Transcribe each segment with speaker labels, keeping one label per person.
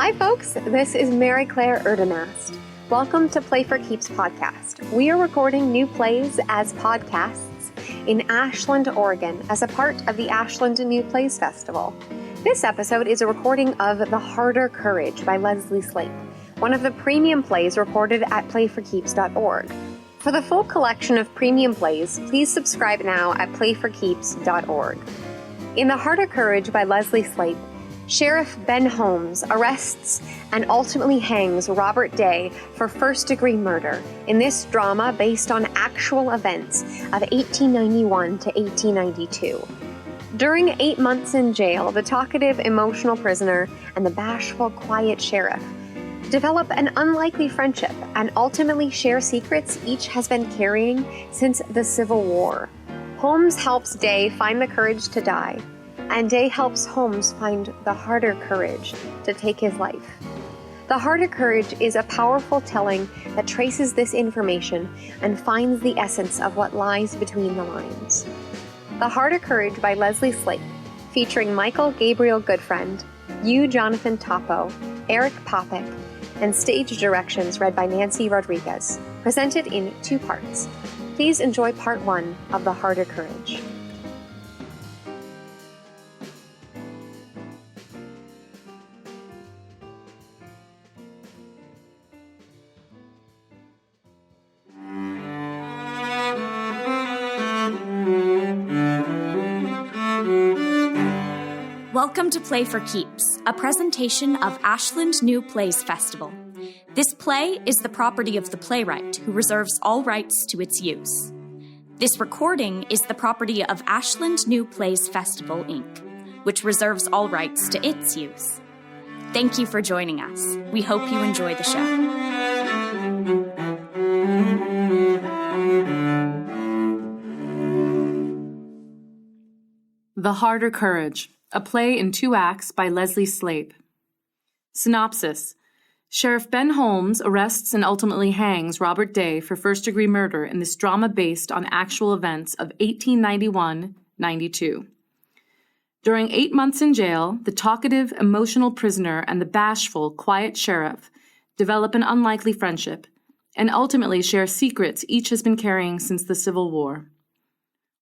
Speaker 1: Hi folks, this is Mary Claire Erdemast. Welcome to Play4Keeps Podcast. We are recording new plays as podcasts in Ashland, Oregon as a part of the Ashland New Plays Festival. This episode is a recording of The Harder Courage by Leslie Slape, one of the premium plays recorded at play4keeps.org. For the full collection of premium plays, please subscribe now at play4keeps.org. In The Harder Courage by Leslie Slape, Sheriff Ben Holmes arrests and ultimately hangs Robert Day for first-degree murder in this drama based on actual events of 1891 to 1892. During 8 months in jail, the talkative, emotional prisoner and the bashful, quiet sheriff develop an unlikely friendship and ultimately share secrets each has been carrying since the Civil War. Holmes helps Day find the courage to die, and Day helps Holmes find the harder courage to take his life. The Harder Courage is a powerful telling that traces this information and finds the essence of what lies between the lines. The Harder Courage by Leslie Slape, featuring Michael Gabriel Goodfriend, Jonathan Toppo, Eric Poppick, and stage directions read by Nancy Rodriguez, presented in 2 parts. Please enjoy part 1 of The Harder Courage.
Speaker 2: Welcome to Play4Keeps, a presentation of Ashland New Plays Festival. This play is the property of the playwright, who reserves all rights to its use. This recording is the property of Ashland New Plays Festival, Inc., which reserves all rights to its use. Thank you for joining us. We hope you enjoy the show.
Speaker 3: The Harder Courage, a play in 2 acts by Leslie Slape. Synopsis. Sheriff Ben Holmes arrests and ultimately hangs Robert Day for first-degree murder in this drama based on actual events of 1891-92. During 8 months in jail, the talkative, emotional prisoner and the bashful, quiet sheriff develop an unlikely friendship and ultimately share secrets each has been carrying since the Civil War.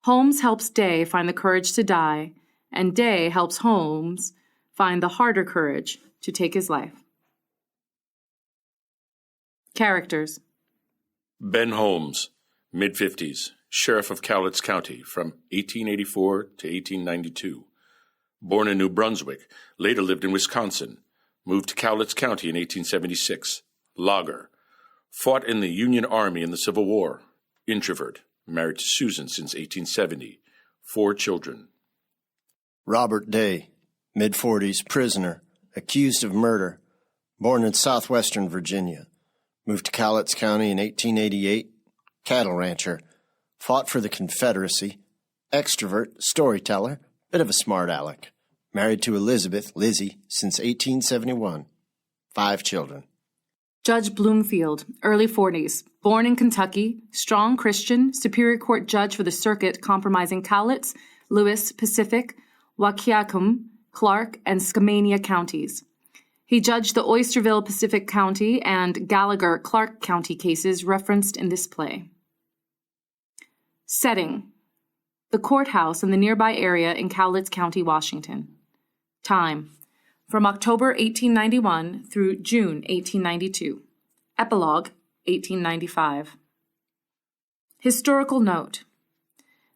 Speaker 3: Holmes helps Day find the courage to die, and Day helps Holmes find the harder courage to take his life. Characters.
Speaker 4: Ben Holmes, mid-50s, Sheriff of Cowlitz County from 1884 to 1892. Born in New Brunswick, later lived in Wisconsin. Moved to Cowlitz County in 1876. Logger. Fought in the Union Army in the Civil War. Introvert. Married to Susan since 1870. 4 children.
Speaker 5: Robert Day, mid-40s, prisoner, accused of murder, born in southwestern Virginia. Moved to Cowlitz County in 1888, cattle rancher, fought for the Confederacy, extrovert, storyteller, bit of a smart aleck. Married to Elizabeth, Lizzie, since 1871. 5 children.
Speaker 3: Judge Bloomfield, early 40s, born in Kentucky, strong Christian, Superior Court judge for the circuit comprising Cowlitz, Lewis, Pacific, Waukegan, Clark, and Skamania counties. He judged the Oysterville Pacific County and Gallagher-Clark County cases referenced in this play. Setting: the courthouse in the nearby area in Cowlitz County, Washington. Time: from October 1891 through June 1892. Epilogue: 1895. Historical note: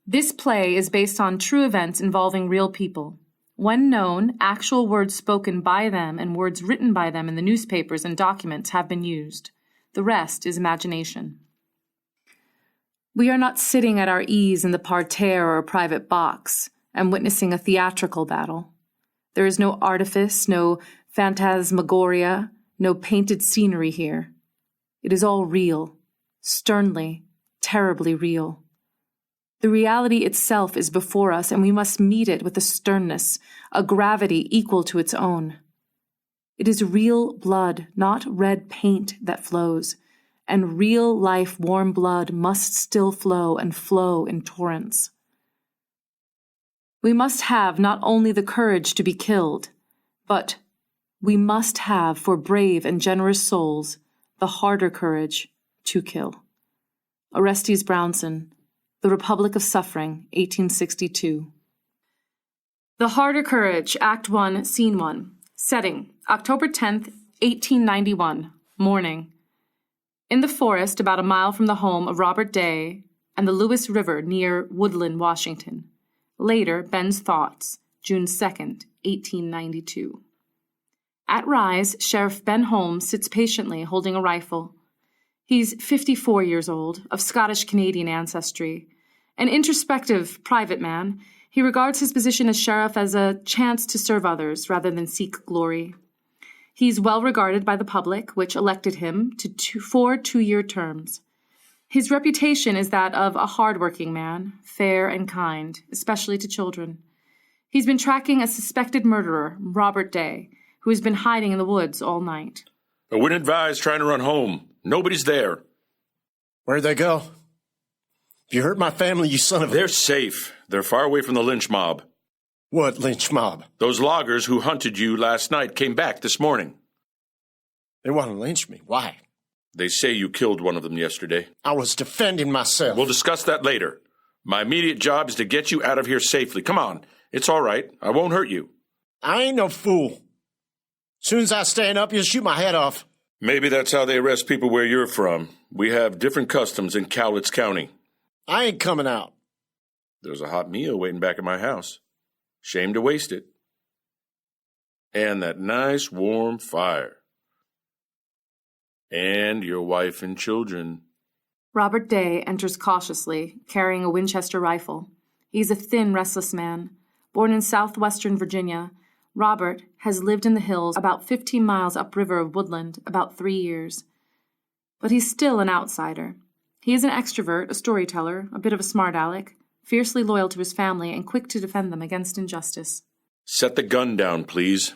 Speaker 3: this play is based on true events involving real people. When known, actual words spoken by them and words written by them in the newspapers and documents have been used. The rest is imagination. We are not sitting at our ease in the parterre or a private box and witnessing a theatrical battle. There is no artifice, no phantasmagoria, no painted scenery here. It is all real, sternly, terribly real. The reality itself is before us, and we must meet it with a sternness, a gravity equal to its own. It is real blood, not red paint, that flows, and real-life warm blood must still flow and flow in torrents. We must have not only the courage to be killed, but We must have for brave and generous souls the harder courage to kill. Orestes Brownson, The Republic of Suffering, 1862. The Harder Courage, Act 1, Scene 1. Setting, October 10th, 1891, morning. In the forest about a mile from the home of Robert Day and the Lewis River near Woodland, Washington. Later, Ben's Thoughts, June 2nd, 1892. At Rise, Sheriff Ben Holmes sits patiently holding a rifle. He's 54 years old, of Scottish-Canadian ancestry. An introspective, private man, he regards his position as sheriff as a chance to serve others rather than seek glory. He's well regarded by the public, which elected him to 4 two-year terms. His reputation is that of a hard-working man, fair and kind, especially to children. He's been tracking a suspected murderer, Robert Day, who has been hiding in the woods all night.
Speaker 4: I wouldn't advise trying to run home. Nobody's there.
Speaker 5: Where'd they go? If you hurt my family, you son of a...
Speaker 4: They're safe. They're far away from the lynch mob.
Speaker 5: What lynch mob?
Speaker 4: Those loggers who hunted you last night came back this morning.
Speaker 5: They want to lynch me. Why?
Speaker 4: They say you killed one of them yesterday.
Speaker 5: I was defending myself.
Speaker 4: We'll discuss that later. My immediate job is to get you out of here safely. Come on. It's all right. I won't hurt you.
Speaker 5: I ain't no fool. Soon as I stand up, you'll shoot my head off.
Speaker 4: Maybe that's how they arrest people where you're from. We have different customs in Cowlitz County.
Speaker 5: I ain't coming out.
Speaker 4: There's a hot meal waiting back at my house. Shame to waste it. And that nice warm fire. And your wife and children.
Speaker 3: Robert Day enters cautiously, carrying a Winchester rifle. He's a thin, restless man. Born in southwestern Virginia, Robert has lived in the hills about 15 miles upriver of Woodland about 3 years. But he's still an outsider. He is an extrovert, a storyteller, a bit of a smart aleck, fiercely loyal to his family and quick to defend them against injustice.
Speaker 4: Set the gun down, please.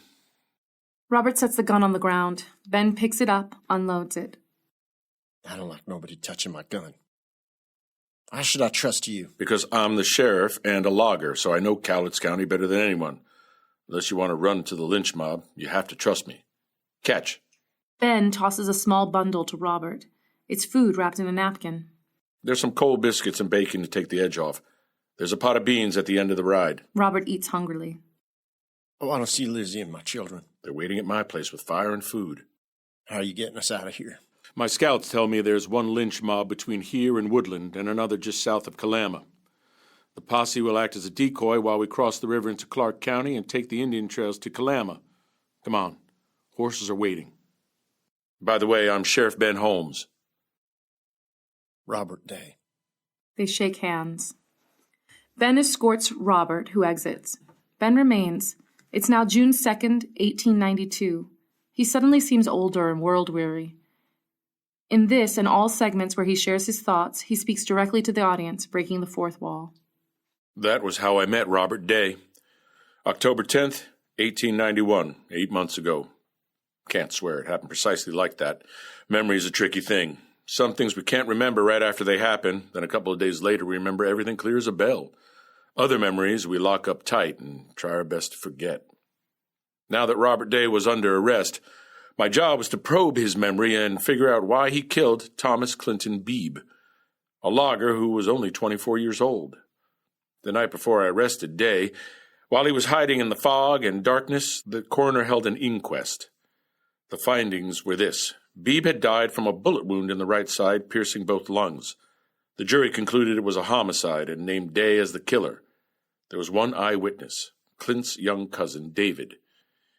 Speaker 3: Robert sets the gun on the ground. Ben picks it up, unloads it.
Speaker 5: I don't like nobody touching my gun. Why should I trust you?
Speaker 4: Because I'm the sheriff and a logger, so I know Cowlitz County better than anyone. Unless you want to run to the lynch mob, you have to trust me. Catch.
Speaker 3: Ben tosses a small bundle to Robert. It's food wrapped in a napkin.
Speaker 4: There's some cold biscuits and bacon to take the edge off. There's a pot of beans at the end of the ride.
Speaker 3: Robert eats hungrily.
Speaker 5: I want to see Lizzie and my children.
Speaker 4: They're waiting at my place with fire and food.
Speaker 5: How are you getting us out of here?
Speaker 4: My scouts tell me there's one lynch mob between here and Woodland and another just south of Kalama. The posse will act as a decoy while we cross the river into Clark County and take the Indian trails to Kalama. Come on. Horses are waiting. By the way, I'm Sheriff Ben Holmes.
Speaker 5: Robert Day.
Speaker 3: They shake hands. Ben escorts Robert, who exits. Ben remains. It's now June 2nd, 1892. He suddenly seems older and world-weary. In this and all segments where he shares his thoughts, he speaks directly to the audience, breaking the fourth wall.
Speaker 4: That was how I met Robert Day. October 10th, 1891, 8 months ago. Can't swear it happened precisely like that. Memory's a tricky thing. Some things we can't remember right after they happen, then a couple of days later we remember everything clear as a bell. Other memories we lock up tight and try our best to forget. Now that Robert Day was under arrest, my job was to probe his memory and figure out why he killed Thomas Clinton Beebe, a logger who was only 24 years old. The night before I arrested Day, while he was hiding in the fog and darkness, the coroner held an inquest. The findings were this. Beebe had died from a bullet wound in the right side, piercing both lungs. The jury concluded it was a homicide and named Day as the killer. There was one eyewitness, Clint's young cousin, David.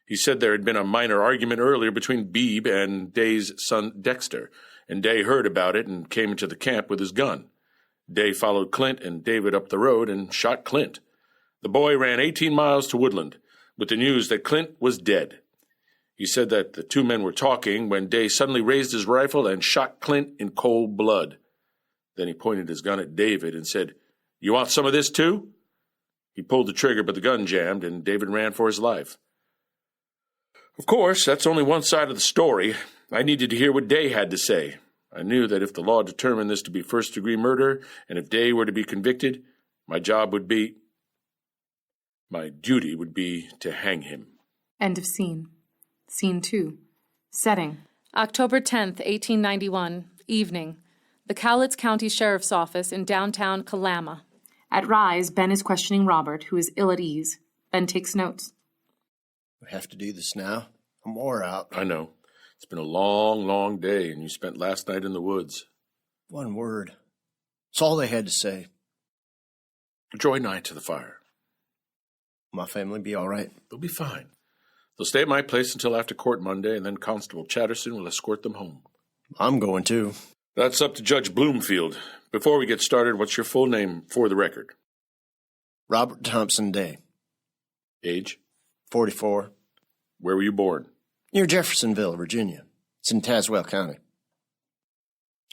Speaker 4: He said there had been a minor argument earlier between Beebe and Day's son, Dexter, and Day heard about it and came into the camp with his gun. Day followed Clint and David up the road and shot Clint. The boy ran 18 miles to Woodland with the news that Clint was dead. He said that the two men were talking when Day suddenly raised his rifle and shot Clint in cold blood. Then he pointed his gun at David and said, "You want some of this too?" He pulled the trigger, but the gun jammed, and David ran for his life. Of course, that's only one side of the story. I needed to hear what Day had to say. I knew that if the law determined this to be first-degree murder, and if Day were to be convicted, my duty would be to hang him.
Speaker 3: End of scene. Scene 2. Setting: October 10th, 1891, evening. The Cowlitz County Sheriff's Office in downtown Kalama. At Rise, Ben is questioning Robert, who is ill at ease. Ben takes notes.
Speaker 5: We have to do this now. I'm wore out.
Speaker 4: I know. It's been a long, long day, and you spent last night in the woods.
Speaker 5: One word. It's all they had to say.
Speaker 4: Join nigh to the fire.
Speaker 5: My family be all right?
Speaker 4: They'll be fine. They'll stay at my place until after court Monday, and then Constable Chatterson will escort them home.
Speaker 5: I'm going too.
Speaker 4: That's up to Judge Bloomfield. Before we get started, what's your full name for the record?
Speaker 5: Robert Thompson Day.
Speaker 4: Age?
Speaker 5: 44.
Speaker 4: Where were you born?
Speaker 5: Near Jeffersonville, Virginia. It's in Tazewell County.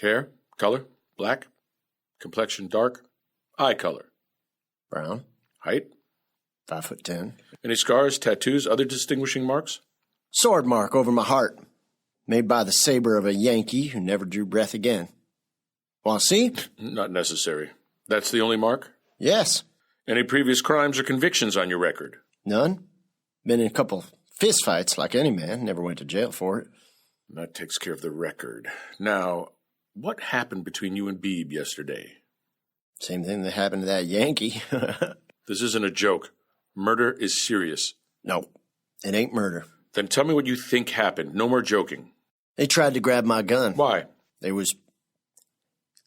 Speaker 4: Hair? Color? Black? Complexion dark? Eye color?
Speaker 5: Brown.
Speaker 4: Height?
Speaker 5: 5'10".
Speaker 4: Any scars, tattoos, other distinguishing marks?
Speaker 5: Sword mark over my heart, made by the saber of a Yankee who never drew breath again. Want to see?
Speaker 4: Not necessary. That's the only mark?
Speaker 5: Yes.
Speaker 4: Any previous crimes or convictions on your record?
Speaker 5: None. Been in a couple fist fights like any man. Never went to jail for it.
Speaker 4: That takes care of the record. Now, what happened between you and Beebe yesterday?
Speaker 5: Same thing that happened to that Yankee.
Speaker 4: This isn't a joke. Murder is serious.
Speaker 5: No, it ain't murder.
Speaker 4: Then tell me what you think happened. No more joking.
Speaker 5: They tried to grab my gun.
Speaker 4: Why?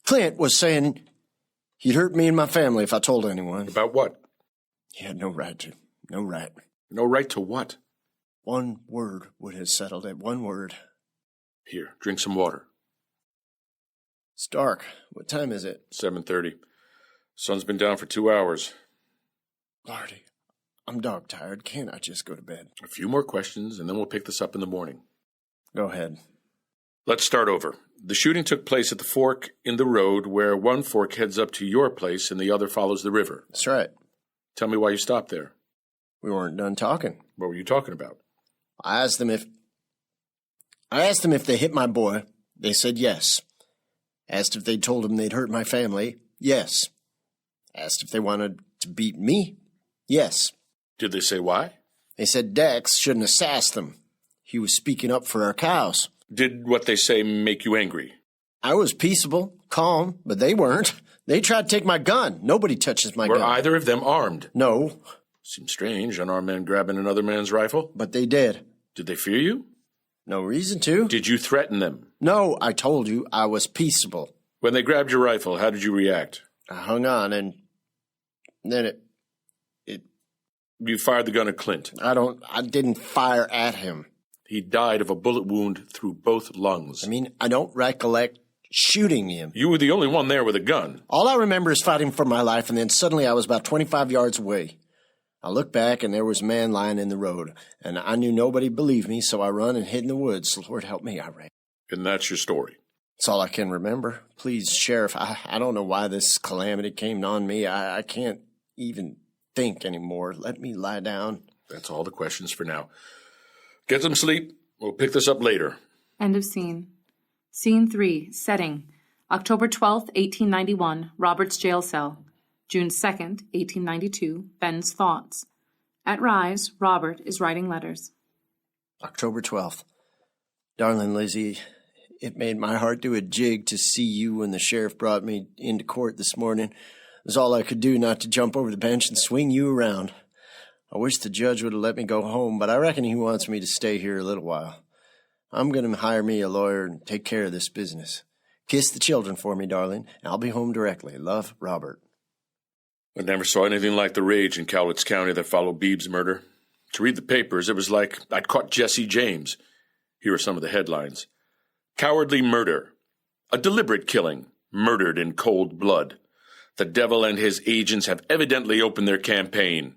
Speaker 5: Clint was saying he'd hurt me and my family if I told anyone.
Speaker 4: About what?
Speaker 5: He had no right to. No right.
Speaker 4: No right to what?
Speaker 5: One word would have settled it. One word.
Speaker 4: Here, drink some water.
Speaker 5: It's dark. What time is it?
Speaker 4: 7:30. Sun's been down for 2 hours.
Speaker 5: Lordy, I'm dog tired. Can't I just go to bed?
Speaker 4: A few more questions, and then we'll pick this up in the morning.
Speaker 5: Go ahead.
Speaker 4: Let's start over. The shooting took place at the fork in the road where one fork heads up to your place and the other follows the river.
Speaker 5: That's right.
Speaker 4: Tell me why you stopped there.
Speaker 5: We weren't done talking.
Speaker 4: What were you talking about?
Speaker 5: I asked them if they hit my boy. They said yes. Asked if they told him they'd hurt my family. Yes. Asked if they wanted to beat me. Yes.
Speaker 4: Did they say why?
Speaker 5: They said Dex shouldn't have sassed them. He was speaking up for our cows.
Speaker 4: Did what they say make you angry?
Speaker 5: I was peaceable, calm, but they weren't. They tried to take my gun. Nobody touches my gun.
Speaker 4: Were either of them armed?
Speaker 5: No.
Speaker 4: Seems strange, unarmed man grabbing another man's rifle.
Speaker 5: But they did.
Speaker 4: Did they fear you?
Speaker 5: No reason to.
Speaker 4: Did you threaten them?
Speaker 5: No, I told you I was peaceable.
Speaker 4: When they grabbed your rifle, how did you react?
Speaker 5: I hung on, and then it...
Speaker 4: You fired the gun at Clint.
Speaker 5: I didn't fire at him.
Speaker 4: He died of a bullet wound through both lungs.
Speaker 5: I mean, I don't recollect shooting him.
Speaker 4: You were the only one there with a gun.
Speaker 5: All I remember is fighting for my life, and then suddenly I was about 25 yards away. I looked back, and there was a man lying in the road, and I knew nobody believed me, so I run and hid in the woods. Lord help me, I ran.
Speaker 4: And that's your story.
Speaker 5: That's all I can remember. Please, Sheriff, I don't know why this calamity came on me. I can't even think anymore. Let me lie down.
Speaker 4: That's all the questions for now. Get some sleep. We'll pick this up later.
Speaker 3: End of scene. Scene 3. Setting: October 12th, 1891, Robert's jail cell. June 2nd, 1892, Ben's thoughts. At Rise, Robert is writing letters.
Speaker 5: October 12th. Darling Lizzie, it made my heart do a jig to see you when the sheriff brought me into court this morning. It was all I could do not to jump over the bench and swing you around. I wish the judge would have let me go home, but I reckon he wants me to stay here a little while. I'm going to hire me a lawyer and take care of this business. Kiss the children for me, darling. I'll be home directly. Love, Robert.
Speaker 4: I never saw anything like the rage in Cowlitz County that followed Beebe's murder. To read the papers, it was like I'd caught Jesse James. Here are some of the headlines. Cowardly murder. A deliberate killing. Murdered in cold blood. The devil and his agents have evidently opened their campaign.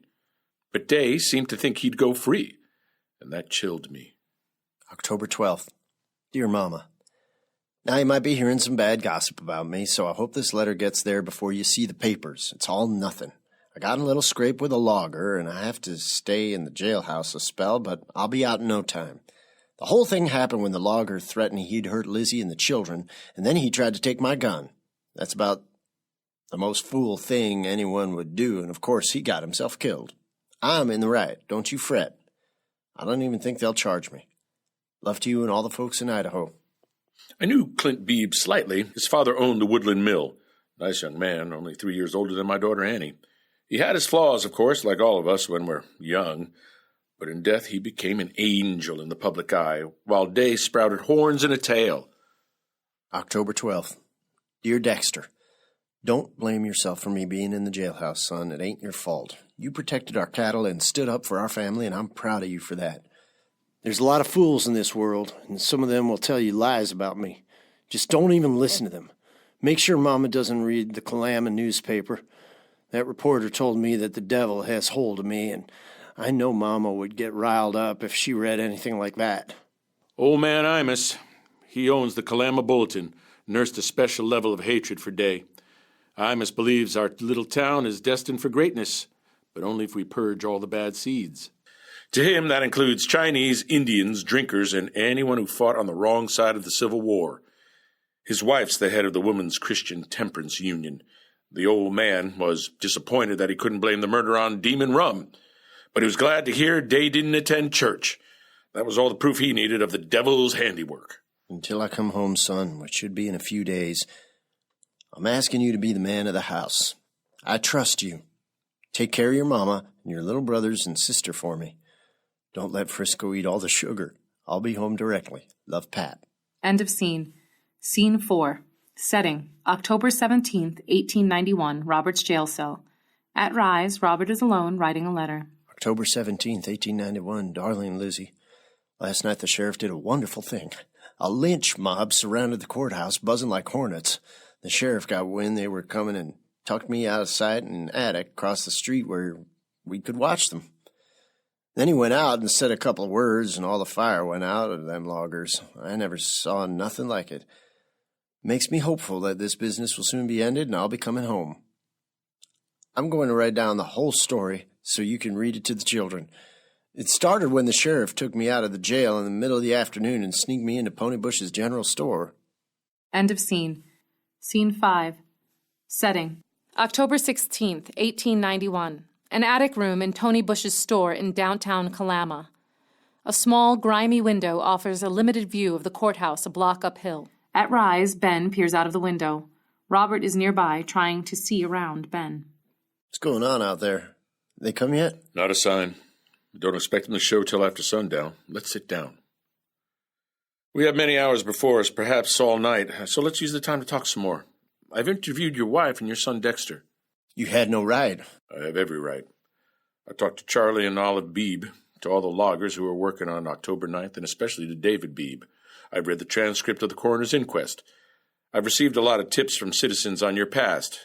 Speaker 4: But Day seemed to think he'd go free, and that chilled me.
Speaker 5: October 12th. Dear Mama, now you might be hearing some bad gossip about me, so I hope this letter gets there before you see the papers. It's all nothing. I got in a little scrape with a logger, and I have to stay in the jailhouse a spell, but I'll be out in no time. The whole thing happened when the logger threatened he'd hurt Lizzie and the children, and then he tried to take my gun. That's about the most fool thing anyone would do, and of course he got himself killed. I'm in the right, don't you fret. I don't even think they'll charge me. Love to you and all the folks in Idaho.
Speaker 4: I knew Clint Beebe slightly. His father owned the Woodland Mill. Nice young man, only 3 years older than my daughter Annie. He had his flaws, of course, like all of us when we're young. But in death he became an angel in the public eye, while day sprouted horns and a tail.
Speaker 5: October 12th. Dear Dexter, don't blame yourself for me being in the jailhouse, son. It ain't your fault. You protected our cattle and stood up for our family, and I'm proud of you for that. There's a lot of fools in this world, and some of them will tell you lies about me. Just don't even listen to them. Make sure Mama doesn't read the Kalama newspaper. That reporter told me that the devil has hold of me, and I know Mama would get riled up if she read anything like that.
Speaker 4: Old man Imus, he owns the Kalama Bulletin, nursed a special level of hatred for Day. Imus believes our little town is destined for greatness, but only if we purge all the bad seeds. To him, that includes Chinese, Indians, drinkers, and anyone who fought on the wrong side of the Civil War. His wife's the head of the Women's Christian Temperance Union. The old man was disappointed that he couldn't blame the murder on Demon Rum, but he was glad to hear Day didn't attend church. That was all the proof he needed of the devil's handiwork.
Speaker 5: Until I come home, son, which should be in a few days, I'm asking you to be the man of the house. I trust you. Take care of your mama and your little brothers and sister for me. Don't let Frisco eat all the sugar. I'll be home directly. Love, Pat.
Speaker 3: End of scene. Scene 4. Setting, October 17th, 1891, Robert's jail cell. At Rise, Robert is alone, writing a letter.
Speaker 5: October 17th, 1891. Darling Lizzie, last night the sheriff did a wonderful thing. A lynch mob surrounded the courthouse, buzzing like hornets. The sheriff got wind they were coming and tucked me out of sight in an attic across the street where we could watch them. Then he went out and said a couple of words, and all the fire went out of them loggers. I never saw nothing like it. Makes me hopeful that this business will soon be ended and I'll be coming home. I'm going to write down the whole story so you can read it to the children. It started when the sheriff took me out of the jail in the middle of the afternoon and sneaked me into Pony Bush's general store.
Speaker 3: End of scene. Scene 5. Setting, October 16th, 1891. An attic room in Tony Bush's store in downtown Kalama. A small, grimy window offers a limited view of the courthouse a block uphill. At Rise, Ben peers out of the window. Robert is nearby, trying to see around Ben.
Speaker 5: What's going on out there? They come yet?
Speaker 4: Not a sign. We don't expect them to show till after sundown. Let's sit down. We have many hours before us, perhaps all night, so let's use the time to talk some more. I've interviewed your wife and your son Dexter.
Speaker 5: You had no right.
Speaker 4: I have every right. I talked to Charlie and Olive Beebe, to all the loggers who were working on October 9th, and especially to David Beebe. I've read the transcript of the coroner's inquest. I've received a lot of tips from citizens on your past.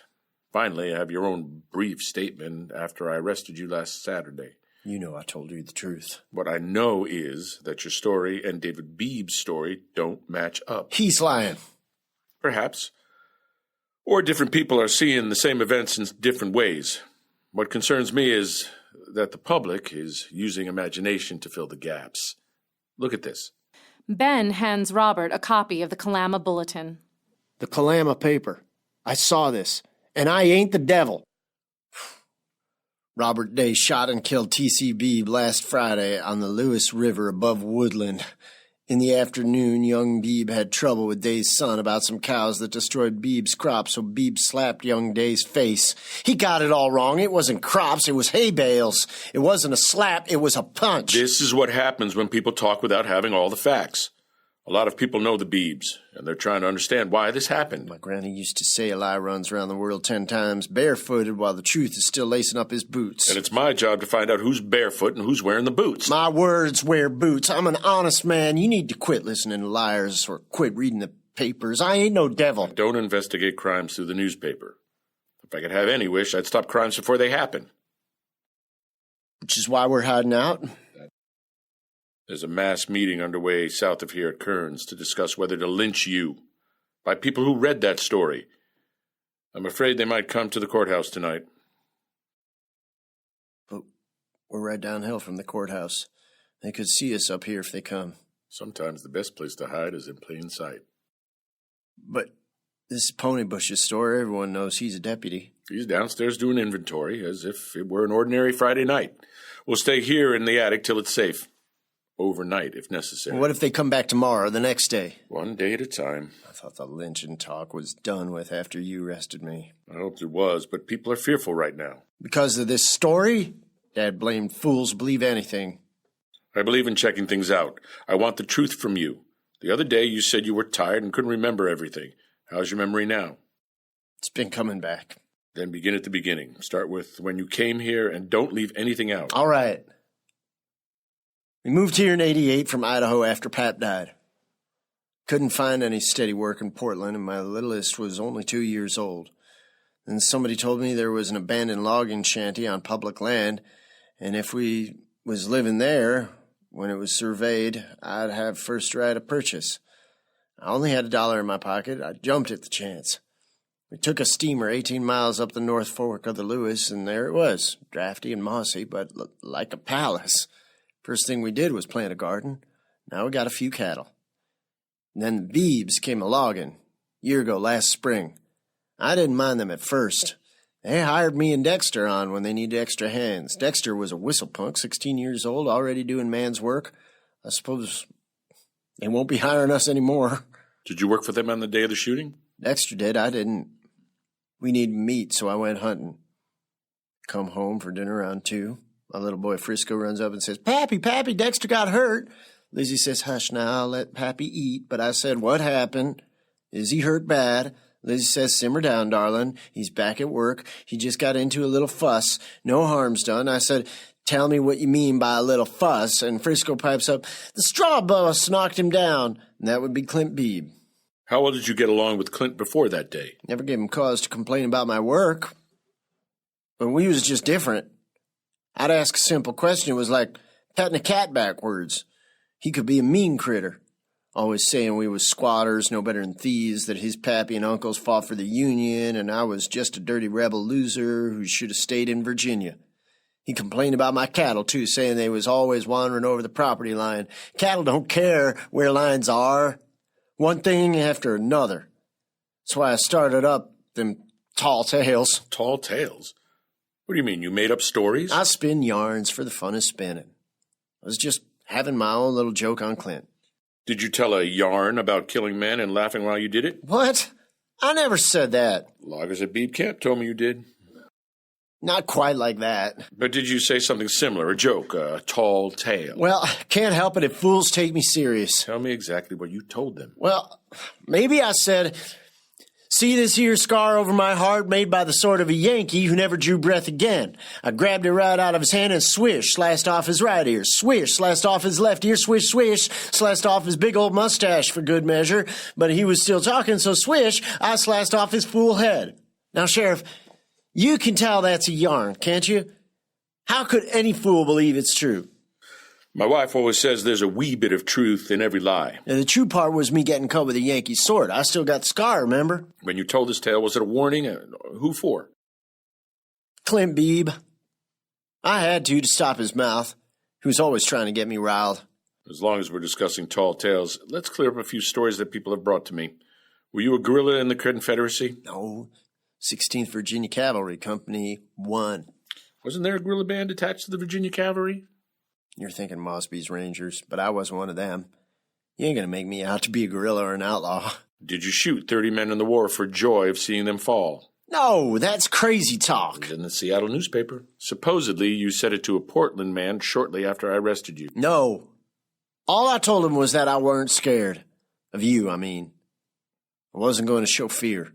Speaker 4: Finally, I have your own brief statement after I arrested you last Saturday.
Speaker 5: You know I told you the truth.
Speaker 4: What I know is that your story and David Beebe's story don't match up.
Speaker 5: He's lying.
Speaker 4: Perhaps. Or different people are seeing the same events in different ways. What concerns me is that the public is using imagination to fill the gaps. Look at this.
Speaker 3: Ben hands Robert a copy of the Kalama Bulletin.
Speaker 5: The Kalama paper. I saw this, and I ain't the devil. Robert Day shot and killed T.C. Beebe last Friday on the Lewis River above Woodland. In the afternoon, young Beebe had trouble with Day's son about some cows that destroyed Beebe's crops, so Beebe slapped young Day's face. He got it all wrong. It wasn't crops, it was hay bales. It wasn't a slap, it was a punch.
Speaker 4: This is what happens when people talk without having all the facts. A lot of people know the Beebes, and they're trying to understand why this happened.
Speaker 5: My granny used to say a lie runs around the world 10 times barefooted while the truth is still lacing up his boots.
Speaker 4: And it's my job to find out who's barefoot and who's wearing the boots.
Speaker 5: My words wear boots. I'm an honest man. You need to quit listening to liars or quit reading the papers. I ain't no devil.
Speaker 4: Don't investigate crimes through the newspaper. If I could have any wish, I'd stop crimes before they happen.
Speaker 5: Which is why we're hiding out.
Speaker 4: There's a mass meeting underway south of here at Kearns to discuss whether to lynch you by people who read that story. I'm afraid they might come to the courthouse tonight.
Speaker 5: But we're right downhill from the courthouse. They could see us up here if they come.
Speaker 4: Sometimes the best place to hide is in plain sight.
Speaker 5: But this is Pony Bush's store. Everyone knows he's a deputy.
Speaker 4: He's downstairs doing inventory as if it were an ordinary Friday night. We'll stay here in the attic till it's safe. overnight if necessary.
Speaker 5: What if they come back tomorrow or the next day?
Speaker 4: One day at a time.
Speaker 5: I thought the lynching talk was done with after you arrested me.
Speaker 4: I hoped it was, but people are fearful right now.
Speaker 5: Because of this story? Dad blamed fools believe anything.
Speaker 4: I believe in checking things out. I want the truth from you. The other day you said you were tired and couldn't remember everything. How's your memory now?
Speaker 5: It's been coming back.
Speaker 4: Then begin at the beginning. Start with when you came here and don't leave anything out.
Speaker 5: All right. We moved here in '88 from Idaho after Pap died. Couldn't find any steady work in Portland, and my littlest was only 2 years old. Then somebody told me there was an abandoned logging shanty on public land, and if we was living there when it was surveyed, I'd have first right of purchase. I only had $1 in my pocket. I jumped at the chance. We took a steamer 18 miles up the North Fork of the Lewis, and there it was, drafty and mossy, but like a palace. First thing we did was plant a garden. Now we got a few cattle. And then the Beebs came a logging, year ago, last spring. I didn't mind them at first. They hired me and Dexter on when they needed extra hands. Dexter was a whistle punk, 16 years old, already doing man's work. I suppose they won't be hiring us anymore.
Speaker 4: Did you work for them on the day of the shooting?
Speaker 5: Dexter did, I didn't. We needed meat, so I went hunting. Come home for dinner around 2. My little boy Frisco runs up and says, Pappy, Dexter got hurt. Lizzie says, hush now, I'll let Pappy eat. But I said, what happened? Is he hurt bad? Lizzie says, simmer down, darling. He's back at work. He just got into a little fuss. No harm's done. I said, tell me what you mean by a little fuss. And Frisco pipes up, the straw bus knocked him down. And that would be Clint Beebe.
Speaker 4: How well did you get along with Clint before that day?
Speaker 5: Never gave him cause to complain about my work. But we was just different. I'd ask a simple question. It was like petting a cat backwards. He could be a mean critter, always saying we was squatters, no better than thieves, that his pappy and uncles fought for the Union, and I was just a dirty rebel loser who should have stayed in Virginia. He complained about my cattle, too, saying they was always wandering over the property line. Cattle don't care where lines are. One thing after another. That's why I started up them tall tales.
Speaker 4: Tall tales? What do you mean, you made up stories?
Speaker 5: I spin yarns for the fun of spinning. I was just having my own little joke on Clint.
Speaker 4: Did you tell a yarn about killing men and laughing while you did it?
Speaker 5: What? I never said that.
Speaker 4: Loggers at Beebe Camp told me you did.
Speaker 5: Not quite like that.
Speaker 4: But did you say something similar, a joke, a tall tale?
Speaker 5: Well, can't help it if fools take me serious.
Speaker 4: Tell me exactly what you told them.
Speaker 5: Well, maybe I said, see this here scar over my heart made by the sword of a Yankee who never drew breath again. I grabbed it right out of his hand and swish, sliced off his right ear. Swish, sliced off his left ear. Swish, swish, sliced off his big old mustache for good measure. But he was still talking, so swish, I sliced off his fool head. Now, Sheriff, you can tell that's a yarn, can't you? How could any fool believe it's true?
Speaker 4: My wife always says there's a wee bit of truth in every lie.
Speaker 5: Now, the true part was me getting cut with a Yankee sword. I still got the scar, remember?
Speaker 4: When you told this tale, was it a warning? Who for?
Speaker 5: Clint Beebe. I had to stop his mouth. He was always trying to get me riled.
Speaker 4: As long as we're discussing tall tales, let's clear up a few stories that people have brought to me. Were you a guerrilla in the Confederacy?
Speaker 5: No. 16th Virginia Cavalry, Company 1.
Speaker 4: Wasn't there a guerrilla band attached to the Virginia Cavalry?
Speaker 5: You're thinking Mosby's Rangers, but I wasn't one of them. You ain't gonna make me out to be a guerrilla or an outlaw.
Speaker 4: Did you shoot 30 men in the war for joy of seeing them fall?
Speaker 5: No, that's crazy talk.
Speaker 4: It was in the Seattle newspaper. Supposedly, you said it to a Portland man shortly after I arrested you.
Speaker 5: No. All I told him was that I weren't scared. Of you, I mean. I wasn't going to show fear.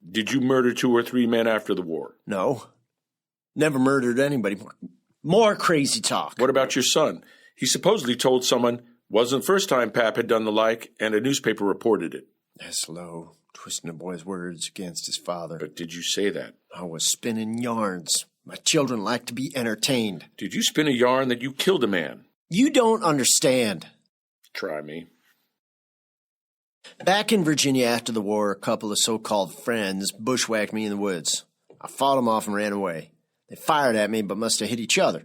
Speaker 4: Did you murder 2 or 3 men after the war?
Speaker 5: No. Never murdered anybody. More crazy talk.
Speaker 4: What about your son? He supposedly told someone, wasn't the first time Pap had done the like, and a newspaper reported it.
Speaker 5: That's low, twisting a boy's words against his father.
Speaker 4: But did you say that?
Speaker 5: I was spinning yarns. My children like to be entertained.
Speaker 4: Did you spin a yarn that you killed a man?
Speaker 5: You don't understand.
Speaker 4: Try me.
Speaker 5: Back in Virginia after the war, a couple of so-called friends bushwhacked me in the woods. I fought them off and ran away. They fired at me, but must have hit each other.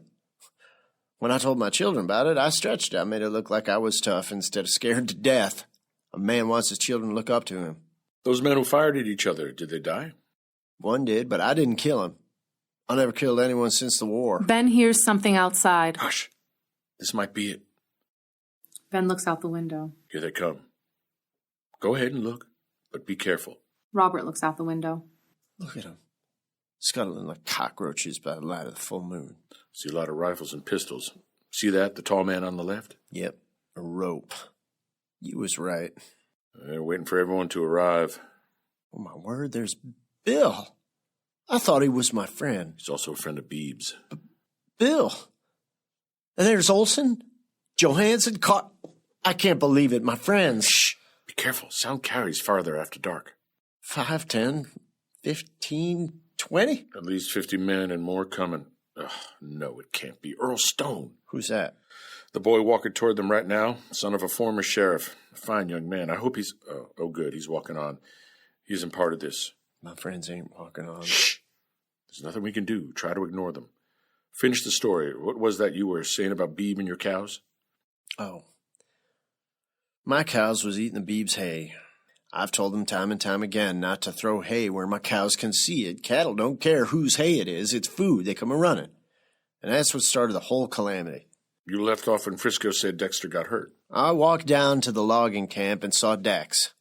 Speaker 5: When I told my children about it, I stretched it. I made it look like I was tough instead of scared to death. A man wants his children to look up to him.
Speaker 4: Those men who fired at each other, did they die?
Speaker 5: One did, but I didn't kill him. I never killed anyone since the war.
Speaker 3: Ben hears something outside.
Speaker 4: Hush. This might be it.
Speaker 3: Ben looks out the window.
Speaker 4: Here they come. Go ahead and look, but be careful.
Speaker 3: Robert looks out the window.
Speaker 5: Look at them, scuttling like cockroaches by the light of the full moon.
Speaker 4: See a lot of rifles and pistols. See that, the tall man on the left?
Speaker 5: Yep, a rope. You was right.
Speaker 4: They're waiting for everyone to arrive.
Speaker 5: Oh, my word, there's Bill. I thought he was my friend.
Speaker 4: He's also a friend of Beeb's.
Speaker 5: Bill. And there's Olson, Johansson, I can't believe it, my friends.
Speaker 4: Shh. Be careful. Sound carries farther after dark.
Speaker 5: 5, 10, 15, 20?
Speaker 4: At least 50 men and more coming. Ugh, no, it can't be. Earl Stone.
Speaker 5: Who's that?
Speaker 4: The boy walking toward them right now, son of a former sheriff. A fine young man. I hope he's... Oh, good. He's walking on. He isn't part of this.
Speaker 5: My friends ain't walking on.
Speaker 4: Shh. There's nothing we can do. Try to ignore them. Finish the story. What was that you were saying about Beeb and your cows?
Speaker 5: Oh. My cows was eating the Beeb's hay. I've told them time and time again not to throw hay where my cows can see it. Cattle don't care whose hay it is. It's food. They come a-running. And that's what started the whole calamity.
Speaker 4: You left off when Frisco said Dexter got hurt.
Speaker 5: I walked down to the logging camp and saw Dex.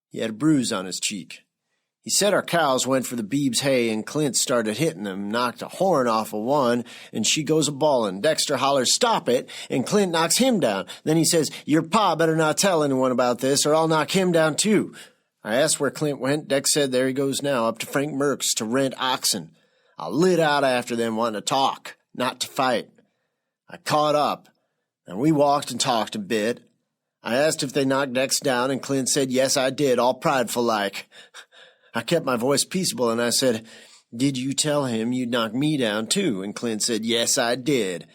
Speaker 5: He had a bruise on his cheek. He said our cows went for the Beeb's hay, and Clint started hitting them, knocked a horn off of one, and she goes a-bawling. Dexter hollers, "Stop it," and Clint knocks him down. Then he says, "Your pa better not tell anyone about this, or I'll knock him down too." I asked where Clint went. Dex said there he goes now, up to Frank Merck's to rent oxen. I lit out after them, wanting to talk, not to fight. I caught up, and we walked and talked a bit. I asked if they knocked Dex down, and Clint said, "Yes, I did," all prideful-like. I kept my voice peaceable, and I said, "Did you tell him you'd knock me down, too?" And Clint said, "Yes, I did."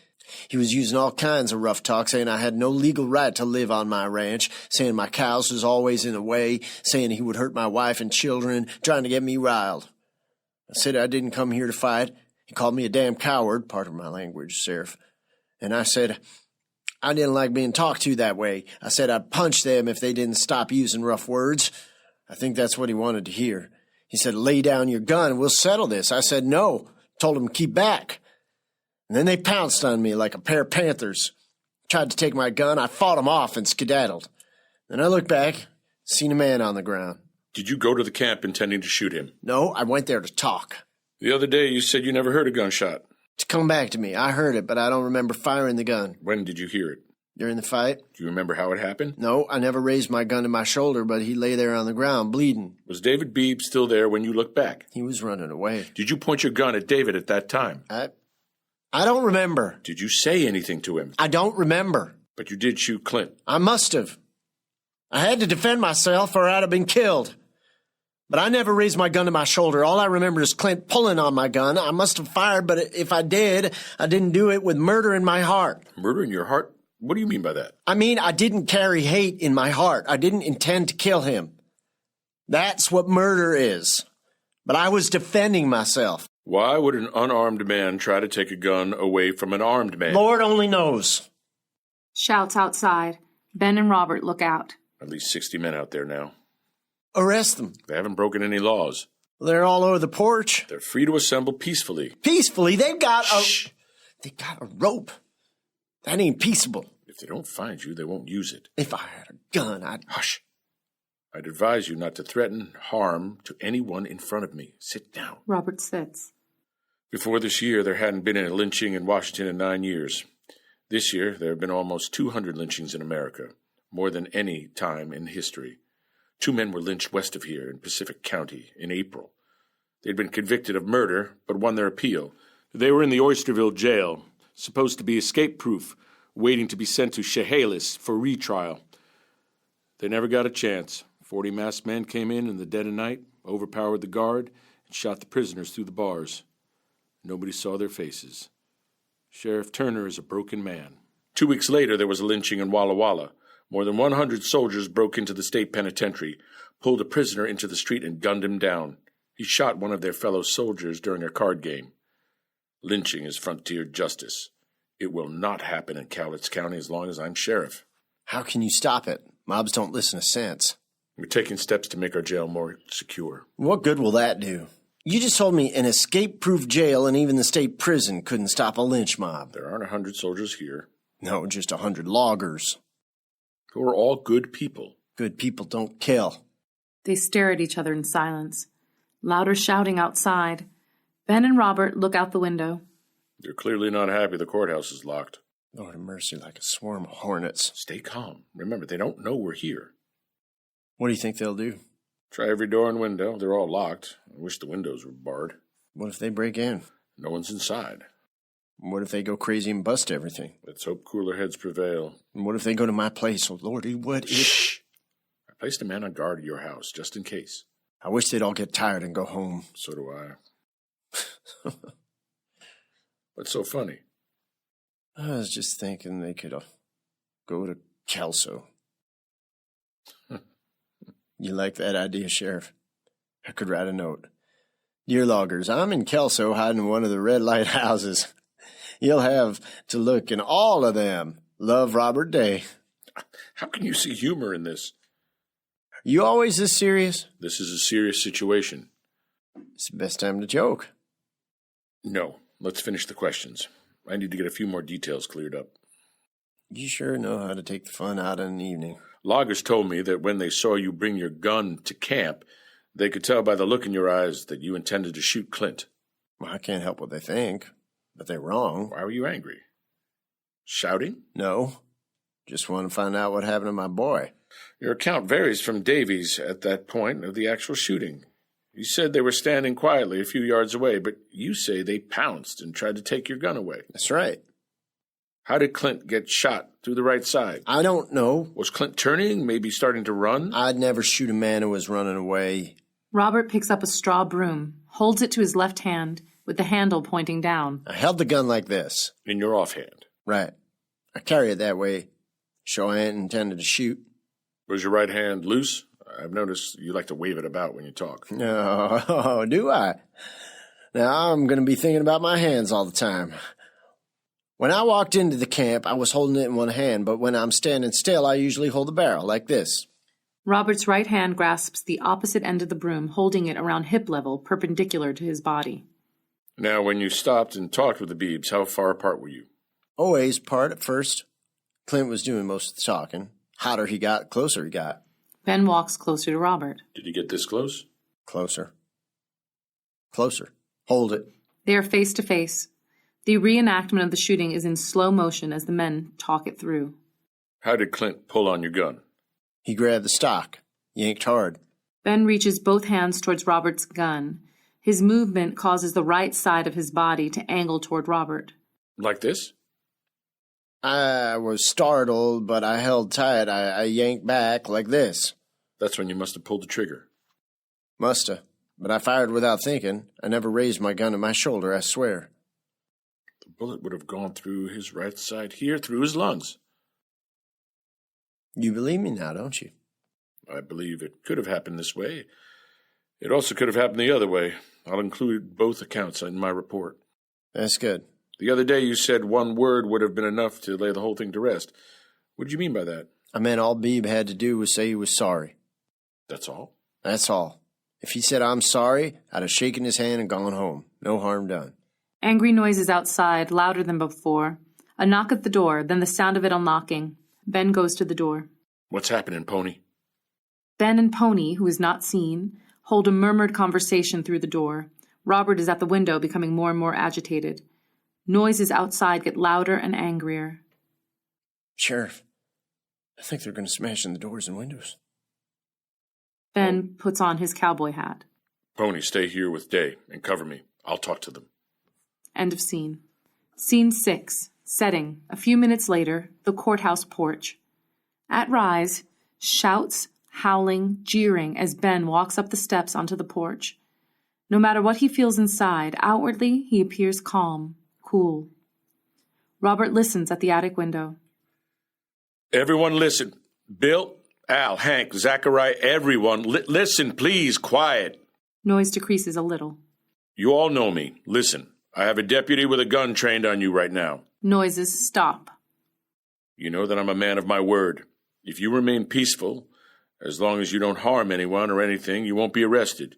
Speaker 5: He was using all kinds of rough talk, saying I had no legal right to live on my ranch, saying my cows was always in the way, saying he would hurt my wife and children, trying to get me riled. I said I didn't come here to fight. He called me a damn coward, part of my language, Sheriff. And I said I didn't like being talked to that way. I said I'd punch them if they didn't stop using rough words. I think that's what he wanted to hear. He said, "Lay down your gun, we'll settle this." I said, "No." Told him, "Keep back." And then they pounced on me like a pair of panthers. Tried to take my gun. I fought them off and skedaddled. Then I looked back, seen a man on the ground.
Speaker 4: Did you go to the camp intending to shoot him?
Speaker 5: No, I went there to talk.
Speaker 4: The other day you said you never heard a gunshot.
Speaker 5: To come back to me. I heard it, but I don't remember firing the gun.
Speaker 4: When did you hear it?
Speaker 5: During the fight?
Speaker 4: Do you remember how it happened?
Speaker 5: No, I never raised my gun to my shoulder, but he lay there on the ground, bleeding.
Speaker 4: Was David Beeb still there when you looked back?
Speaker 5: He was running away.
Speaker 4: Did you point your gun at David at that time?
Speaker 5: I don't remember.
Speaker 4: Did you say anything to him?
Speaker 5: I don't remember.
Speaker 4: But you did shoot Clint.
Speaker 5: I must have. I had to defend myself or I'd have been killed. But I never raised my gun to my shoulder. All I remember is Clint pulling on my gun. I must have fired, but if I did, I didn't do it with murder in my heart.
Speaker 4: Murder in your heart? What do you mean by that?
Speaker 5: I mean, I didn't carry hate in my heart. I didn't intend to kill him. That's what murder is. But I was defending myself.
Speaker 4: Why would an unarmed man try to take a gun away from an armed man?
Speaker 5: Lord only knows.
Speaker 3: Shouts outside. Ben and Robert look out.
Speaker 4: At least 60 men out there now.
Speaker 5: Arrest them.
Speaker 4: They haven't broken any laws.
Speaker 5: They're all over the porch.
Speaker 4: They're free to assemble peacefully.
Speaker 5: Peacefully? They've got
Speaker 4: Shh.
Speaker 5: They got a rope. That ain't peaceable.
Speaker 4: If they don't find you, they won't use it.
Speaker 5: If I had a gun, I'd...
Speaker 4: Hush. I'd advise you not to threaten harm to anyone in front of me. Sit down.
Speaker 3: Robert sits.
Speaker 4: Before this year, there hadn't been a lynching in Washington in 9 years. This year, there have been almost 200 lynchings in America, more than any time in history. 2 men were lynched west of here in Pacific County in April. They'd been convicted of murder, but won their appeal. They were in the Oysterville jail, supposed to be escape-proof, waiting to be sent to Chehalis for retrial. They never got a chance. 40 masked men came in the dead of night, overpowered the guard, and shot the prisoners through the bars. Nobody saw their faces. Sheriff Turner is a broken man. 2 weeks later, there was a lynching in Walla Walla. More than 100 soldiers broke into the state penitentiary, pulled a prisoner into the street, and gunned him down. He shot one of their fellow soldiers during a card game. Lynching is frontier justice. It will not happen in Cowlitz County as long as I'm sheriff.
Speaker 5: How can you stop it? Mobs don't listen to sense.
Speaker 4: We're taking steps to make our jail more secure.
Speaker 5: What good will that do? You just told me an escape-proof jail and even the state prison couldn't stop a lynch mob.
Speaker 4: There aren't 100 soldiers here.
Speaker 5: No, just 100 loggers.
Speaker 4: who are all good people.
Speaker 5: Good people don't kill.
Speaker 3: They stare at each other in silence. Louder shouting outside. Ben and Robert look out the window.
Speaker 4: They're clearly not happy the courthouse is locked.
Speaker 5: Lord have mercy, like a swarm of hornets.
Speaker 4: Stay calm. Remember, they don't know we're here.
Speaker 5: What do you think they'll do?
Speaker 4: Try every door and window. They're all locked. I wish the windows were barred.
Speaker 5: What if they break in?
Speaker 4: No one's inside.
Speaker 5: What if they go crazy and bust everything?
Speaker 4: Let's hope cooler heads prevail.
Speaker 5: And what if they go to my place? Oh, Lordy, what if...
Speaker 4: Shh! I placed a man on guard at your house, just in case.
Speaker 5: I wish they'd all get tired and go home.
Speaker 4: So do I. What's so funny?
Speaker 5: I was just thinking they could go to Kelso. You like that idea, Sheriff? I could write a note. Dear loggers, I'm in Kelso hiding in one of the red light houses. You'll have to look in all of them. Love, Robert Day.
Speaker 4: How can you see humor in this?
Speaker 5: You always this serious?
Speaker 4: This is a serious situation.
Speaker 5: It's the best time to joke.
Speaker 4: No, let's finish the questions. I need to get a few more details cleared up.
Speaker 5: You sure know how to take the fun out in an evening.
Speaker 4: Loggers told me that when they saw you bring your gun to camp, they could tell by the look in your eyes that you intended to shoot Clint.
Speaker 5: Well, I can't help what they think, but they're wrong.
Speaker 4: Why were you angry? Shouting?
Speaker 5: No, just want to find out what happened to my boy.
Speaker 4: Your account varies from Davies at that point of the actual shooting. You said they were standing quietly a few yards away, but you say they pounced and tried to take your gun away.
Speaker 5: That's right.
Speaker 4: How did Clint get shot through the right side?
Speaker 5: I don't know.
Speaker 4: Was Clint turning, maybe starting to run?
Speaker 5: I'd never shoot a man who was running away.
Speaker 3: Robert picks up a straw broom, holds it to his left hand, with the handle pointing down.
Speaker 5: I held the gun like this.
Speaker 4: In your offhand?
Speaker 5: Right. I carry it that way. Show I ain't intended to shoot.
Speaker 4: Was your right hand loose? I've noticed you like to wave it about when you talk.
Speaker 5: No, do I? Now I'm going to be thinking about my hands all the time. When I walked into the camp, I was holding it in one hand, but when I'm standing still, I usually hold the barrel like this.
Speaker 3: Robert's right hand grasps the opposite end of the broom, holding it around hip level, perpendicular to his body.
Speaker 4: Now, when you stopped and talked with the Beebs, how far apart were you?
Speaker 5: Always apart at first. Clint was doing most of the talking. Hotter he got, closer he got.
Speaker 3: Ben walks closer to Robert.
Speaker 4: Did you get this close?
Speaker 5: Closer. Closer. Hold it.
Speaker 3: They are face to face. The reenactment of the shooting is in slow motion as the men talk it through.
Speaker 4: How did Clint pull on your gun?
Speaker 5: He grabbed the stock, yanked hard.
Speaker 3: Ben reaches both hands towards Robert's gun. His movement causes the right side of his body to angle toward Robert.
Speaker 4: Like this?
Speaker 5: I was startled, but I held tight. I yanked back like this.
Speaker 4: That's when you must have pulled the trigger.
Speaker 5: Musta. But I fired without thinking. I never raised my gun to my shoulder, I swear.
Speaker 4: The bullet would have gone through his right side here, through his lungs.
Speaker 5: You believe me now, don't you?
Speaker 4: I believe it could have happened this way. It also could have happened the other way. I'll include both accounts in my report.
Speaker 5: That's good.
Speaker 4: The other day you said one word would have been enough to lay the whole thing to rest. What did you mean by that?
Speaker 5: I meant all Beebe had to do was say he was sorry.
Speaker 4: That's all?
Speaker 5: That's all. If he said, I'm sorry, I'd have shaken his hand and gone home. No harm done.
Speaker 3: Angry noises outside, louder than before. A knock at the door, then the sound of it unlocking. Ben goes to the door.
Speaker 4: What's happening, Pony?
Speaker 3: Ben and Pony, who is not seen, hold a murmured conversation through the door. Robert is at the window, becoming more and more agitated. Noises outside get louder and angrier.
Speaker 5: Sheriff, I think they're going to smash in the doors and windows.
Speaker 3: Ben puts on his cowboy hat.
Speaker 4: Pony, stay here with Day and cover me. I'll talk to them.
Speaker 3: End of scene. Scene 6. Setting. A few minutes later, the courthouse porch. At rise, shouts, howling, jeering as Ben walks up the steps onto the porch. No matter what he feels inside, outwardly he appears calm, cool. Robert listens at the attic window.
Speaker 4: Everyone listen. Bill, Al, Hank, Zachariah, everyone, listen, please, quiet.
Speaker 3: Noise decreases a little.
Speaker 4: You all know me. Listen, I have a deputy with a gun trained on you right now.
Speaker 3: Noises stop.
Speaker 4: You know that I'm a man of my word. If you remain peaceful, as long as you don't harm anyone or anything, you won't be arrested.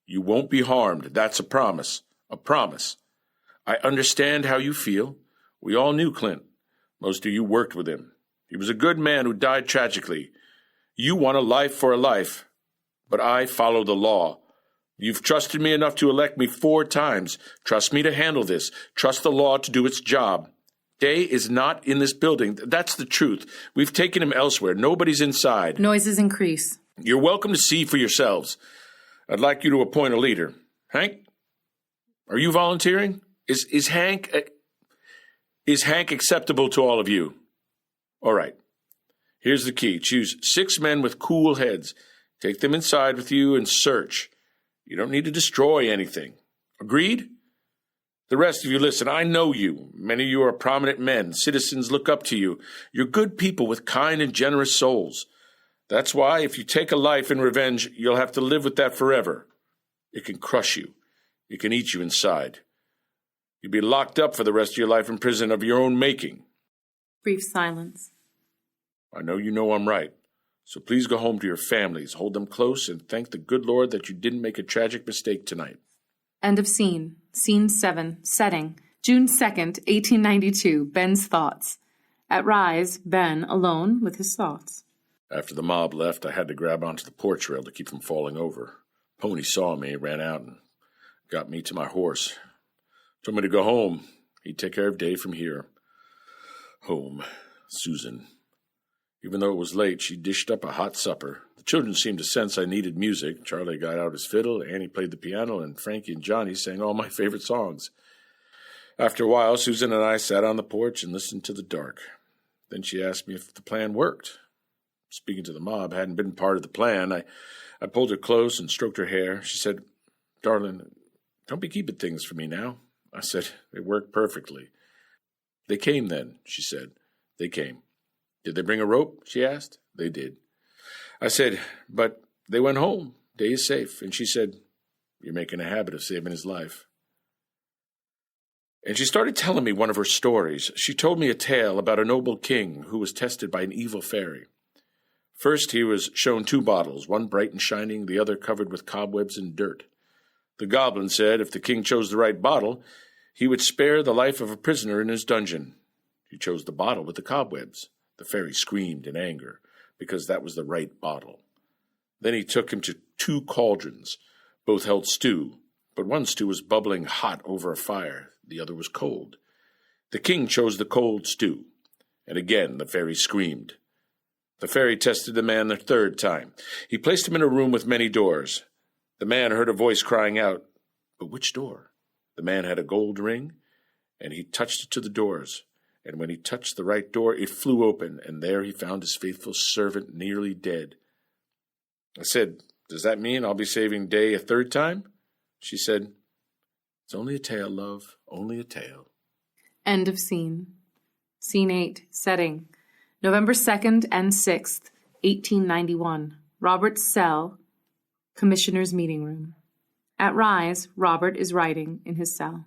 Speaker 4: You won't be harmed. That's a promise. A promise. I understand how you feel. We all knew Clint. Most of you worked with him. He was a good man who died tragically. You want a life for a life, but I follow the law. You've trusted me enough to elect me 4 times. Trust me to handle this. Trust the law to do its job. Day is not in this building. That's the truth. We've taken him elsewhere. Nobody's inside.
Speaker 3: Noises increase.
Speaker 4: You're welcome to see for yourselves. I'd like you to appoint a leader. Hank, are you volunteering? Is Hank acceptable to all of you? All right. Here's the key. Choose 6 men with cool heads. Take them inside with you and search. You don't need to destroy anything. Agreed? The rest of you, listen, I know you. Many of you are prominent men. Citizens look up to you. You're good people with kind and generous souls. That's why if you take a life in revenge, you'll have to live with that forever. It can crush you. It can eat you inside. You'll be locked up for the rest of your life in prison of your own making.
Speaker 3: Brief silence.
Speaker 4: I know you know I'm right. So please go home to your families, hold them close, and thank the good Lord that you didn't make a tragic mistake tonight.
Speaker 3: End of scene. Scene 7. Setting. June 2nd, 1892. Ben's thoughts. At Rise, Ben alone with his thoughts.
Speaker 4: After the mob left, I had to grab onto the porch rail to keep from falling over. Pony saw me, ran out, and got me to my horse. Told me to go home. He'd take care of Dave from here. Home. Susan. Even though it was late, she dished up a hot supper. The children seemed to sense I needed music. Charlie got out his fiddle, Annie played the piano, and Frankie and Johnny sang all my favorite songs. After a while, Susan and I sat on the porch and listened to the dark. Then she asked me if the plan worked. Speaking to the mob hadn't been part of the plan. I pulled her close and stroked her hair. She said, "Darling, don't be keeping things from me now." I said, "It worked perfectly." "They came then," she said. "They came." "Did they bring a rope?" she asked. "They did." I said, "But they went home. Day is safe." And she said, "You're making a habit of saving his life." And she started telling me one of her stories. She told me a tale about a noble king who was tested by an evil fairy. First, he was shown 2 bottles, one bright and shining, the other covered with cobwebs and dirt. The goblin said if the king chose the right bottle, he would spare the life of a prisoner in his dungeon. He chose the bottle with the cobwebs. The fairy screamed in anger, because that was the right bottle. Then he took him to 2 cauldrons. Both held stew, but one stew was bubbling hot over a fire. The other was cold. The king chose the cold stew, and again the fairy screamed. The fairy tested the man the 3rd time. He placed him in a room with many doors. The man heard a voice crying out, "But which door?" The man had a gold ring, and he touched it to the doors. And when he touched the right door, it flew open, and there he found his faithful servant nearly dead. I said, "Does that mean I'll be saving Day a 3rd time?" She said, "It's only a tale, love, only a tale."
Speaker 3: End of scene. Scene 8. Setting. November 2nd and 6th, 1891. Robert's cell. Commissioner's meeting room. At Rise, Robert is writing in his cell.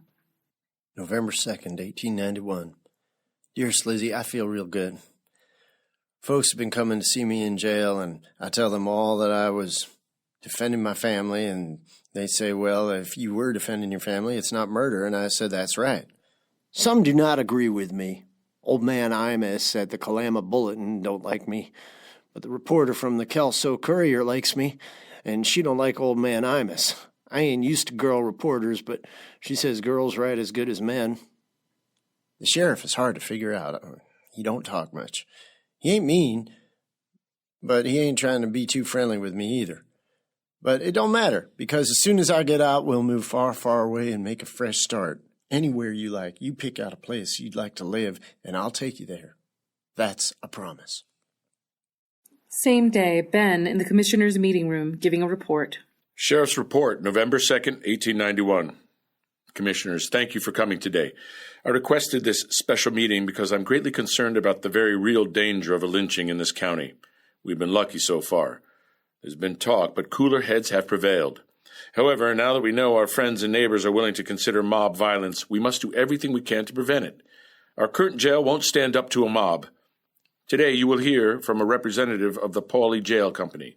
Speaker 5: November 2nd, 1891. Dearest Lizzie, I feel real good. Folks have been coming to see me in jail, and I tell them all that I was defending my family, and they say, "Well, if you were defending your family, it's not murder." And I said, "That's right." Some do not agree with me. Old man Imus at the Kalama Bulletin don't like me, but the reporter from the Kelso Courier likes me, and she don't like old man Imus. I ain't used to girl reporters, but she says girls write as good as men. The sheriff is hard to figure out. He don't talk much. He ain't mean, but he ain't trying to be too friendly with me either. But it don't matter, because as soon as I get out, we'll move far, far away and make a fresh start. Anywhere you like. You pick out a place you'd like to live, and I'll take you there. That's a promise.
Speaker 3: Same day, Ben in the commissioner's meeting room giving a report.
Speaker 4: Sheriff's Report, November 2nd, 1891. Commissioners, thank you for coming today. I requested this special meeting because I'm greatly concerned about the very real danger of a lynching in this county. We've been lucky so far. There's been talk, but cooler heads have prevailed. However, now that we know our friends and neighbors are willing to consider mob violence, we must do everything we can to prevent it. Our current jail won't stand up to a mob. Today you will hear from a representative of the Pauley Jail Company.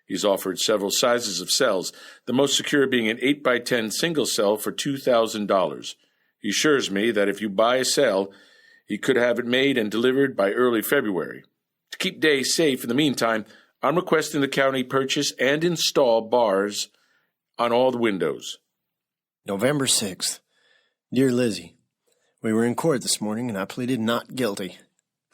Speaker 4: He's offered several sizes of cells, the most secure being an 8x10 single cell for $2,000. He assures me that if you buy a cell, He could have it made and delivered by early February. To keep Day safe in the meantime, I'm requesting the county purchase and install bars on all the windows.
Speaker 5: November 6th. Dear Lizzie, we were in court this morning and I pleaded not guilty.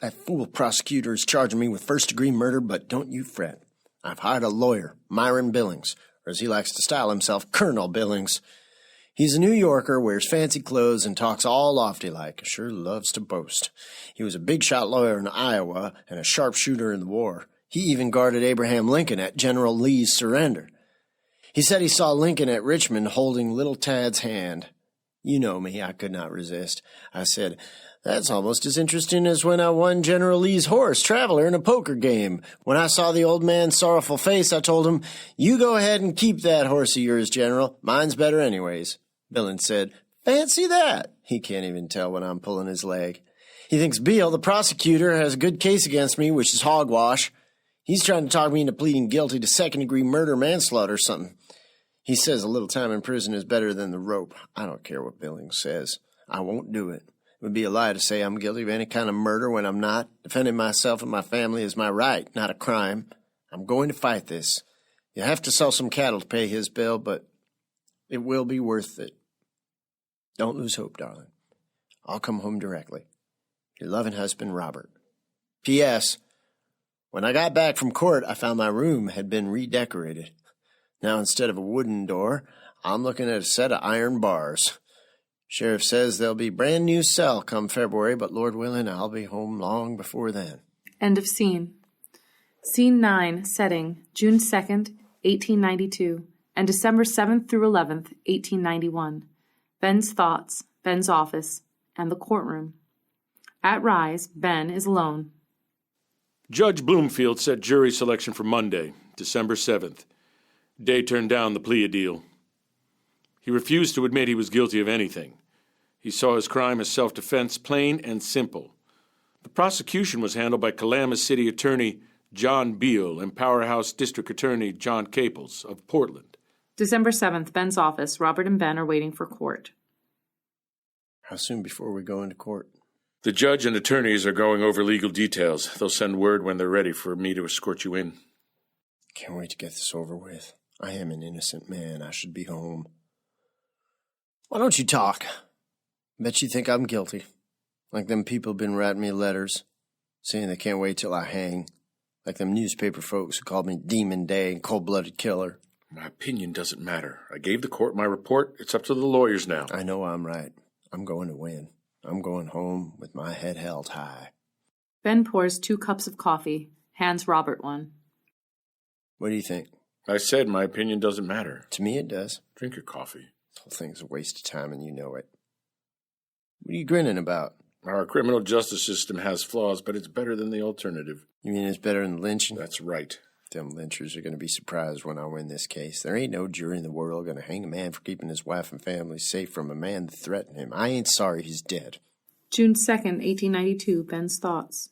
Speaker 5: That fool prosecutor is charging me with first-degree murder, but don't you fret. I've hired a lawyer, Myron Billings, or as he likes to style himself, Colonel Billings. He's a New Yorker, wears fancy clothes, and talks all lofty-like. Sure loves to boast. He was a big-shot lawyer in Iowa and a sharpshooter in the war. He even guarded Abraham Lincoln at General Lee's surrender. He said he saw Lincoln at Richmond holding little Tad's hand. You know me, I could not resist. I said, that's almost as interesting as when I won General Lee's horse, Traveler, in a poker game. When I saw the old man's sorrowful face, I told him, you go ahead and keep that horse of yours, General. Mine's better anyways. Billings said, fancy that. He can't even tell when I'm pulling his leg. He thinks Beale, the prosecutor, has a good case against me, which is hogwash. He's trying to talk me into pleading guilty to second-degree murder, manslaughter or something. He says a little time in prison is better than the rope. I don't care what Billings says. I won't do it. It would be a lie to say I'm guilty of any kind of murder when I'm not. Defending myself and my family is my right, not a crime. I'm going to fight this. You have to sell some cattle to pay his bill, but it will be worth it. Don't lose hope, darling. I'll come home directly. Your loving husband, Robert. P.S. When I got back from court, I found my room had been redecorated. Now, instead of a wooden door, I'm looking at a set of iron bars. Sheriff says there'll be brand new cell come February, but Lord willing, I'll be home long before then.
Speaker 3: End of scene. Scene 9, setting, June 2nd, 1892, and December 7th through 11th, 1891. Ben's thoughts, Ben's office, and the courtroom. At Rise, Ben is alone.
Speaker 4: Judge Bloomfield set jury selection for Monday, December 7th. Day turned down the plea deal. He refused to admit he was guilty of anything. He saw his crime as self-defense, plain and simple. The prosecution was handled by Calamus City Attorney John Beale and Powerhouse District Attorney John Caples of Portland.
Speaker 3: December 7th, Ben's office. Robert and Ben are waiting for court.
Speaker 5: How soon before we go into court?
Speaker 4: The judge and attorneys are going over legal details. They'll send word when they're ready for me to escort you in.
Speaker 5: Can't wait to get this over with. I am an innocent man. I should be home. Why don't you talk? Bet you think I'm guilty. Like them people been writing me letters, saying they can't wait till I hang. Like them newspaper folks who called me Demon Day and Cold-Blooded Killer.
Speaker 4: My opinion doesn't matter. I gave the court my report. It's up to the lawyers now.
Speaker 5: I know I'm right. I'm going to win. I'm going home with my head held high.
Speaker 3: Ben pours 2 cups of coffee, hands Robert one.
Speaker 5: What do you think?
Speaker 4: I said my opinion doesn't matter.
Speaker 5: To me it does.
Speaker 4: Drink your coffee.
Speaker 5: This whole thing's a waste of time and you know it. What are you grinning about?
Speaker 4: Our criminal justice system has flaws, but it's better than the alternative.
Speaker 5: You mean it's better than lynching?
Speaker 4: That's right.
Speaker 5: Them lynchers are going to be surprised when I win this case. There ain't no jury in the world going to hang a man for keeping his wife and family safe from a man that threatened him. I ain't sorry he's dead.
Speaker 3: June 2nd, 1892, Ben's thoughts.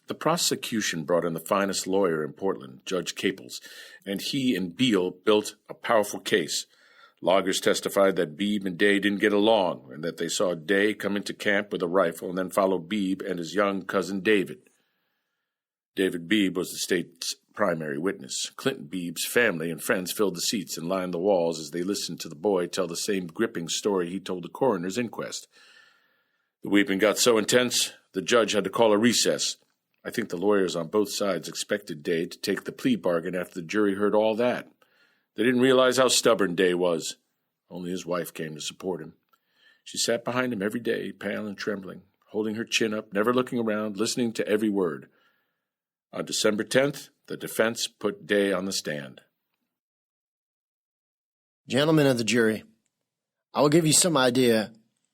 Speaker 4: The prosecution brought in the finest lawyer in Portland, Judge Caples, and he and Beale built a powerful case. Loggers testified that Beebe and Day didn't get along, and that they saw Day come into camp with a rifle and then follow Beebe and his young cousin David. David Beebe was the state's primary witness. Clinton Beebe's family and friends filled the seats and lined the walls as they listened to the boy tell the same gripping story he told the coroner's inquest. The weeping got so intense, the judge had to call a recess. I think the lawyers on both sides expected Day to take the plea bargain after the jury heard all that. They didn't realize how stubborn Day was. Only his wife came to support him. She sat behind him every day, pale and trembling, holding her chin up, never looking around, listening to every word. On December 10th, the defense put Day on the stand.
Speaker 5: Gentlemen of the jury, I will give you some idea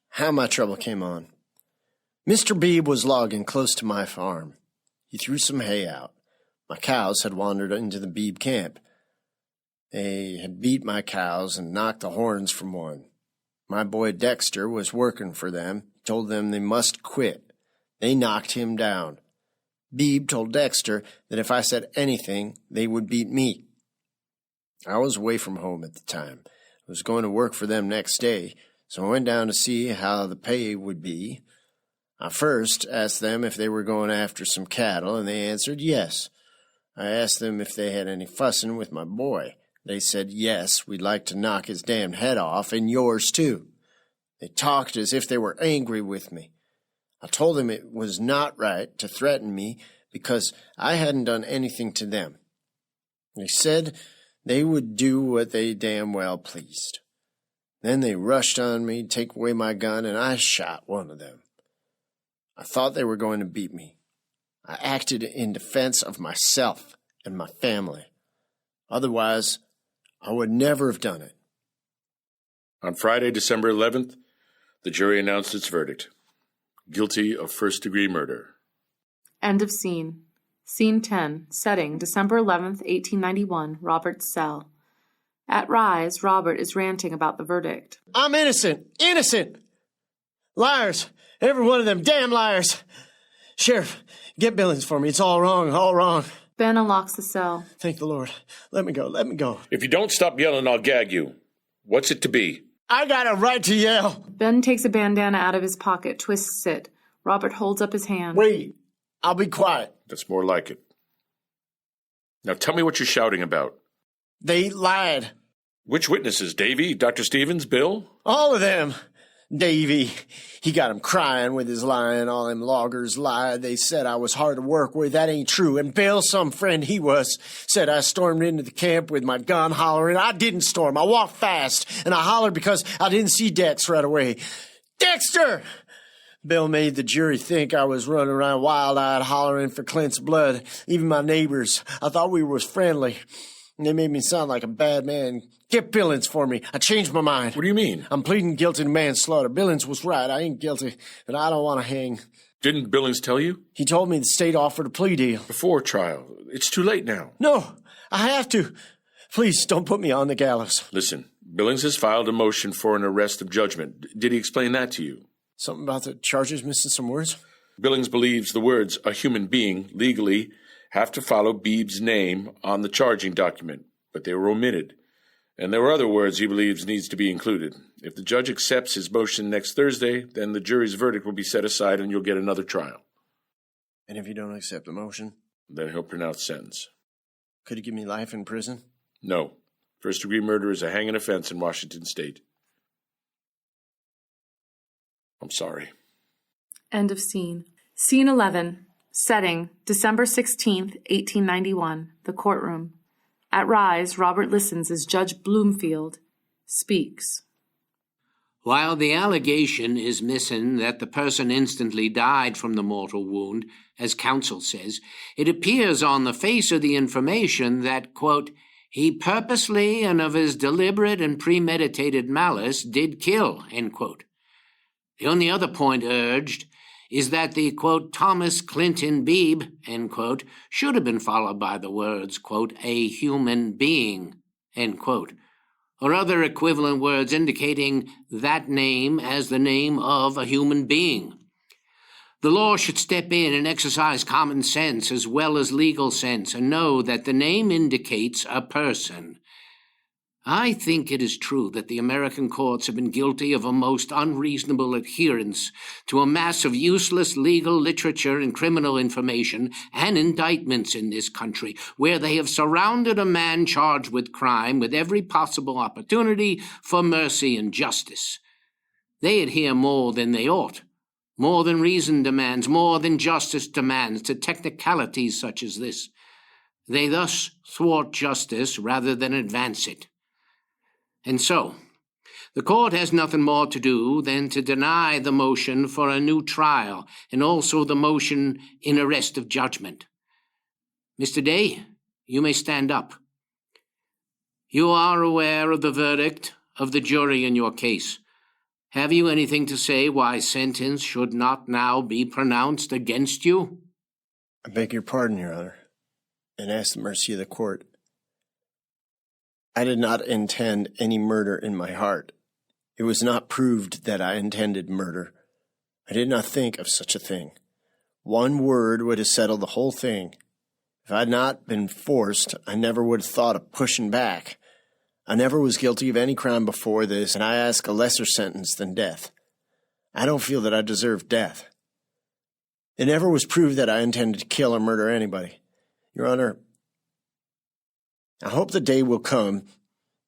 Speaker 5: how my trouble came on. Mr. Beebe was logging close to my farm. He threw some hay out. My cows had wandered into the Beebe camp. They had beat my cows and knocked the horns from one. My boy Dexter was working for them, told them they must quit. They knocked him down. Beebe told Dexter that if I said anything, they would beat me. I was away from home at the time. I was going to work for them next day, so I went down to see how the pay would be. I first asked them if they were going after some cattle, and they answered yes. I asked them if they had any fussing with my boy. They said yes, we'd like to knock his damned head off, and yours too. They talked as if they were angry with me. I told them it was not right to threaten me because I hadn't done anything to them. They said they would do what they damn well pleased. Then they rushed on me to take away my gun, and I shot one of them. I thought they were going to beat me. I acted in defense of myself and my family. Otherwise, I would never have done it.
Speaker 4: On Friday, December 11th, the jury announced its verdict. Guilty of first-degree murder.
Speaker 3: End of scene. Scene 10. Setting, December 11th, 1891, Robert's cell. At Rise, Robert is ranting about the verdict.
Speaker 5: I'm innocent! Innocent! Liars! Every one of them damn liars! Sheriff, get Billings for me. It's all wrong, all wrong.
Speaker 3: Ben unlocks the cell.
Speaker 5: Thank the Lord. Let me go, let me go.
Speaker 4: If you don't stop yelling, I'll gag you. What's it to be?
Speaker 5: I got a right to yell.
Speaker 3: Ben takes a bandana out of his pocket, twists it. Robert holds up his hand.
Speaker 5: Wait, I'll be quiet.
Speaker 4: That's more like it. Now tell me what you're shouting about.
Speaker 5: They lied.
Speaker 4: Which witnesses? Davy, Dr. Stevens, Bill?
Speaker 5: All of them. Davy, he got him crying with his lying. All them loggers lied. They said I was hard to work with. That ain't true. And Bill, some friend he was, said I stormed into the camp with my gun hollering. I didn't storm. I walked fast. And I hollered because I didn't see Dex right away. Dexter! Bill made the jury think I was running around wild-eyed hollering for Clint's blood. Even my neighbors. I thought we was friendly. And they made me sound like a bad man. Get Billings for me. I changed my mind.
Speaker 4: What do you mean?
Speaker 5: I'm pleading guilty to manslaughter. Billings was right. I ain't guilty, but I don't want to hang.
Speaker 4: Didn't Billings tell you?
Speaker 5: He told me the state offered a plea deal.
Speaker 4: Before trial. It's too late now.
Speaker 5: No, I have to. Please don't put me on the gallows.
Speaker 4: Listen, Billings has filed a motion for an arrest of judgment. Did he explain that to you?
Speaker 5: Something about the charges missing some words?
Speaker 4: Billings believes the words, a human being, legally have to follow Beebe's name on the charging document, but they were omitted. And there were other words he believes needs to be included. If the judge accepts his motion next Thursday, then the jury's verdict will be set aside and you'll get another trial.
Speaker 5: And if you don't accept the motion?
Speaker 4: Then he'll pronounce sentence.
Speaker 5: Could he give me life in prison?
Speaker 4: No. First-degree murder is a hanging offense in Washington State. I'm sorry.
Speaker 3: End of scene. Scene 11. Setting, December 16th, 1891, the courtroom. At Rise, Robert listens as Judge Bloomfield speaks.
Speaker 6: While the allegation is missing that the person instantly died from the mortal wound, as counsel says, it appears on the face of the information that, quote, he purposely and of his deliberate and premeditated malice did kill, end quote. The only other point urged is that the, quote, Thomas Clinton Beebe, end quote, should have been followed by the words, quote, a human being, end quote, or other equivalent words indicating that name as the name of a human being. The law should step in and exercise common sense as well as legal sense and know that the name indicates a person. I think it is true that the American courts have been guilty of a most unreasonable adherence to a mass of useless legal literature and criminal information and indictments in this country, where they have surrounded a man charged with crime with every possible opportunity for mercy and justice. They adhere more than they ought, more than reason demands, more than justice demands, to technicalities such as this. They thus thwart justice rather than advance it. And so, the court has nothing more to do than to deny the motion for a new trial and also the motion in arrest of judgment. Mr. Day, you may stand up. You are aware of the verdict of the jury in your case. Have you anything to say why sentence should not now be pronounced against you?
Speaker 5: I beg your pardon, Your Honor, and ask the mercy of the court. I did not intend any murder in my heart. It was not proved that I intended murder. I did not think of such a thing. One word would have settled the whole thing. If I had not been forced, I never would have thought of pushing back. I never was guilty of any crime before this, and I ask a lesser sentence than death. I don't feel that I deserve death. It never was proved that I intended to kill or murder anybody. Your Honor, I hope the day will come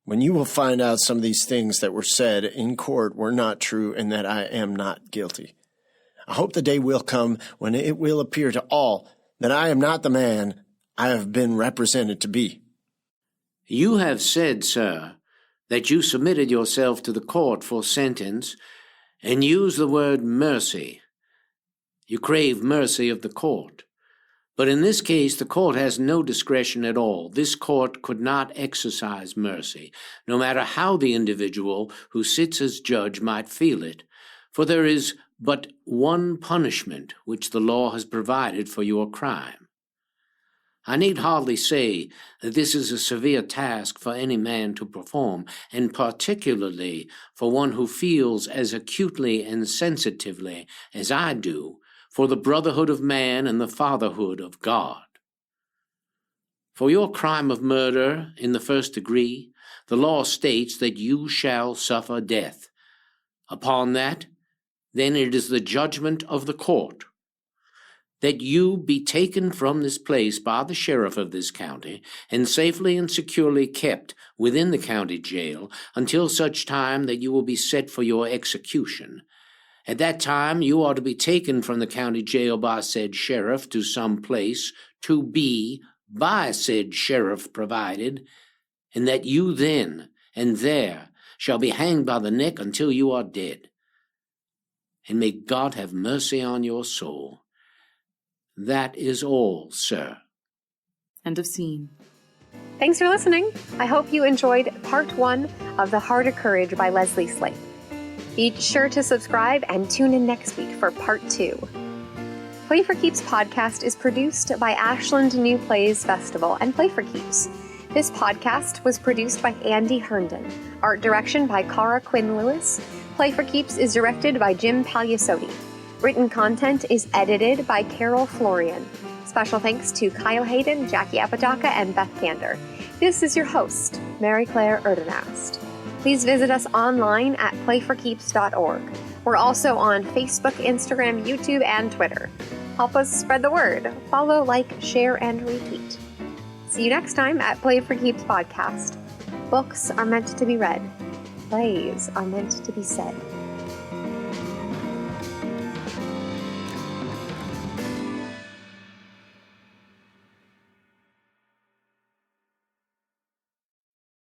Speaker 5: when you will find out some of these things that were said in court were not true and that I am not guilty. I hope the day will come when it will appear to all that I am not the man I have been represented to be.
Speaker 6: You have said, sir, that you submitted yourself to the court for sentence and used the word mercy. You crave mercy of the court. But in this case, the court has no discretion at all. This court could not exercise mercy, no matter how the individual who sits as judge might feel it, for there is but one punishment which the law has provided for your crime. I need hardly say that this is a severe task for any man to perform, and particularly for one who feels as acutely and sensitively as I do for the brotherhood of man and the fatherhood of God. For your crime of murder in the first degree, the law states that you shall suffer death. Upon that, then it is the judgment of the court that you be taken from this place by the sheriff of this county and safely and securely kept within the county jail until such time that you will be set for your execution. At that time, you are to be taken from the county jail by said sheriff to some place to be by said sheriff provided, and that you then and there shall be hanged by the neck until you are dead. And may God have mercy on your soul. That is all, sir.
Speaker 3: End of scene.
Speaker 1: Thanks for listening. I hope you enjoyed part 1 of The Heart of Courage by Leslie Slape. Be sure to subscribe and tune in next week for part 2. Play4Keeps podcast is produced by Ashland New Plays Festival and Play4Keeps. This podcast was produced by Andy Herndon. Art direction by Cara Quinn Lewis. Play4Keeps is directed by Jim Pagliasotti. Written content is edited by Carol Florian. Special thanks to Kyle Hayden, Jackie Apodaca, and Beth Kander. This is your host, Mary Claire Erdemast. Please visit us online at play4keeps.org. We're also on Facebook, Instagram, YouTube, and Twitter. Help us spread the word. Follow, like, share, and repeat. See you next time at Play4Keeps Podcast. Books are meant to be read. Plays are meant to be said.